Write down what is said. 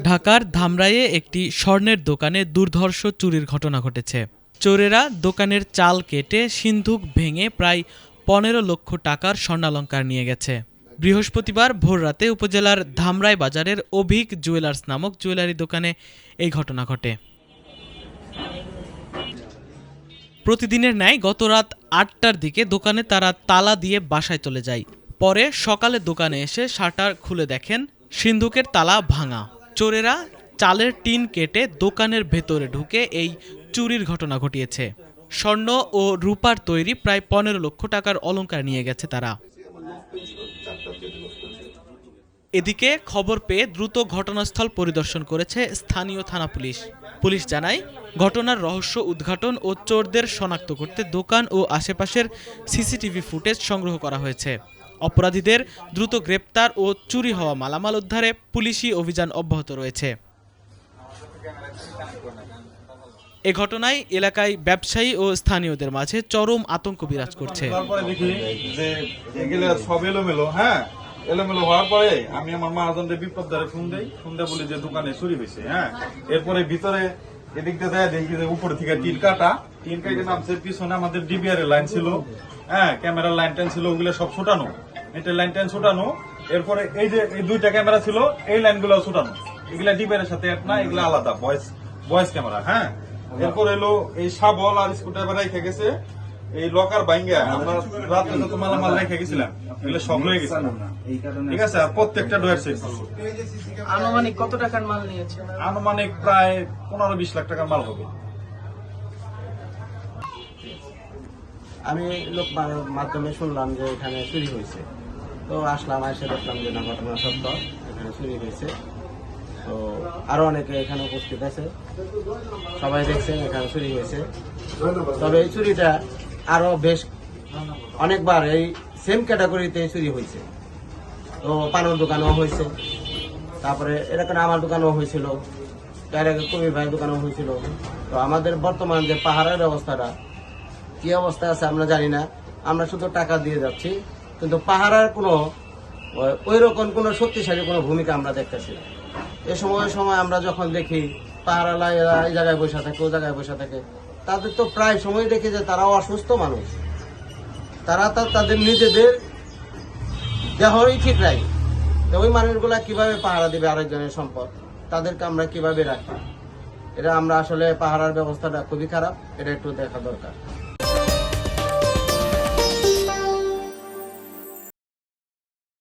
ঢাকার ধামরাইয়ে একটি স্বর্ণের দোকানে দুর্ধর্ষ চুরির ঘটনা ঘটেছে। চোরেরা দোকানের চাল কেটে সিন্ধুক ভেঙে প্রায় 15 লক্ষ টাকার স্বর্ণালংকার নিয়ে গেছে। বৃহস্পতিবার ভোররাতে উপজেলার ধামরাই বাজারের অভিক জুয়েলার্স নামক জুয়েলারি দোকানে এই ঘটনা ঘটে। প্রতিদিনের ন্যায় গত রাত 8টার দিকে দোকানে তারা তালা দিয়ে বাসায় চলে যায়। পরে সকালে দোকানে এসে শাটার খুলে দেখেন সিন্ধুকের তালা ভাঙা। চোরেরা চালের টিন কেটে দোকানের ভেতরে ঢুকে এই চুরির ঘটনা ঘটিয়েছে। স্বর্ণ ও রূপার তৈরি প্রায় 15 লক্ষ টাকার অলংকার নিয়ে গেছে তারা। এদিকে খবর পেয়ে দ্রুত ঘটনাস্থল পরিদর্শন করেছে স্থানীয় থানা পুলিশ। পুলিশ জানায়, ঘটনার রহস্য উদ্ঘাটন ও চোরদের শনাক্ত করতে দোকান ও আশেপাশের সিসিটিভি ফুটেজ সংগ্রহ করা হয়েছে। অপরাধীদের দ্রুত গ্রেপ্তার ও চুরি হওয়া মালামাল উদ্ধারে পুলিশি অভিযান অব্যাহত রয়েছে। এ ঘটনায় এলাকায় ব্যবসায়ী ও স্থানীয়দের মাঝে চরম আতঙ্ক বিরাজ করছে। এলোমেলো হওয়ার পরে আমি আমার মহাজনদের বিপদদারে ফোন দেই বলি যে দোকানে চুরি হয়েছে। এরপরে ভিতরে এদিক দিয়ে দেখি যে উপরে থেকে টিন কাটে নামছে। পিছনে আমাদের ডিবিআর এর লাইন ছিল, ক্যামেরার লাইন টাইন ছিল, ওগুলো সব ছোটানো, এটা লাইন টাইন ছোটানো। এরপরে এই যে এই 2টা ক্যামেরা ছিল, এই লাইনগুলো ছোটানো, এগুলা ডিবিআর এর সাথে এক না, এগুলা আলাদা ভয়েস ক্যামেরা। এরপর এলো এই শাবল আর স্কুটার রেখে গেছে, এই লকার ভাঙ্গা আমরা রাতে যত মালামাল রেখে গেছিলাম এগুলো সব রয়ে গেছে। ঠিক আছে, আর প্রত্যেকটা ডোয়ার সেট। আনুমানিক কত টাকার মাল নিয়েছে? আনুমানিক প্রায় 15-20 লাখ টাকার মাল হবে। আমি লোক মাধ্যমে শুনলাম যে এখানে চুরি হয়েছে, তো আসলাম, এসে দেখলাম যে না, ঘটনা সত্য, এখানে চুরি হয়েছে। তো আরো অনেকে এখানে উপস্থিত আছে, সবাই দেখছেন এখানে চুরি হয়েছে। তবে এই চুরিটা আরো বেশ অনেকবার এই সেম ক্যাটাগরিতে চুরি হয়েছে। তো পানের দোকানও হয়েছে, তারপরে এরকম আমার দোকানও হয়েছিল, তার আগে কবির ভাইয়ের দোকানও হয়েছিল। তো আমাদের বর্তমান যে পাহাড়ের ব্যবস্থাটা কি অবস্থা আছে আমরা জানি না, আমরা শুধু টাকা দিয়ে যাচ্ছি, কিন্তু পাহাড়ের কোনো ওই রকম কোনো শক্তিশালী কোনো ভূমিকা আমরা দেখতেছি না। এ সময় আমরা যখন দেখি পাহাড়ালা এই জায়গায় বসে থাকে, ও জায়গায় বসে থাকে, তাদের তো প্রায় সময় দেখি যে তারাও অসুস্থ মানুষ, তারা তাদের নিজেদের দেহই ঠিক রাখে। তো ওই মানুষগুলা কিভাবে পাহারা দিবে আরেকজনের সম্পদ, তাদেরকে আমরা কিভাবে রাখি? এটা আমরা আসলে পাহারার ব্যবস্থাটা খুবই খারাপ, এটা একটু দেখা দরকার।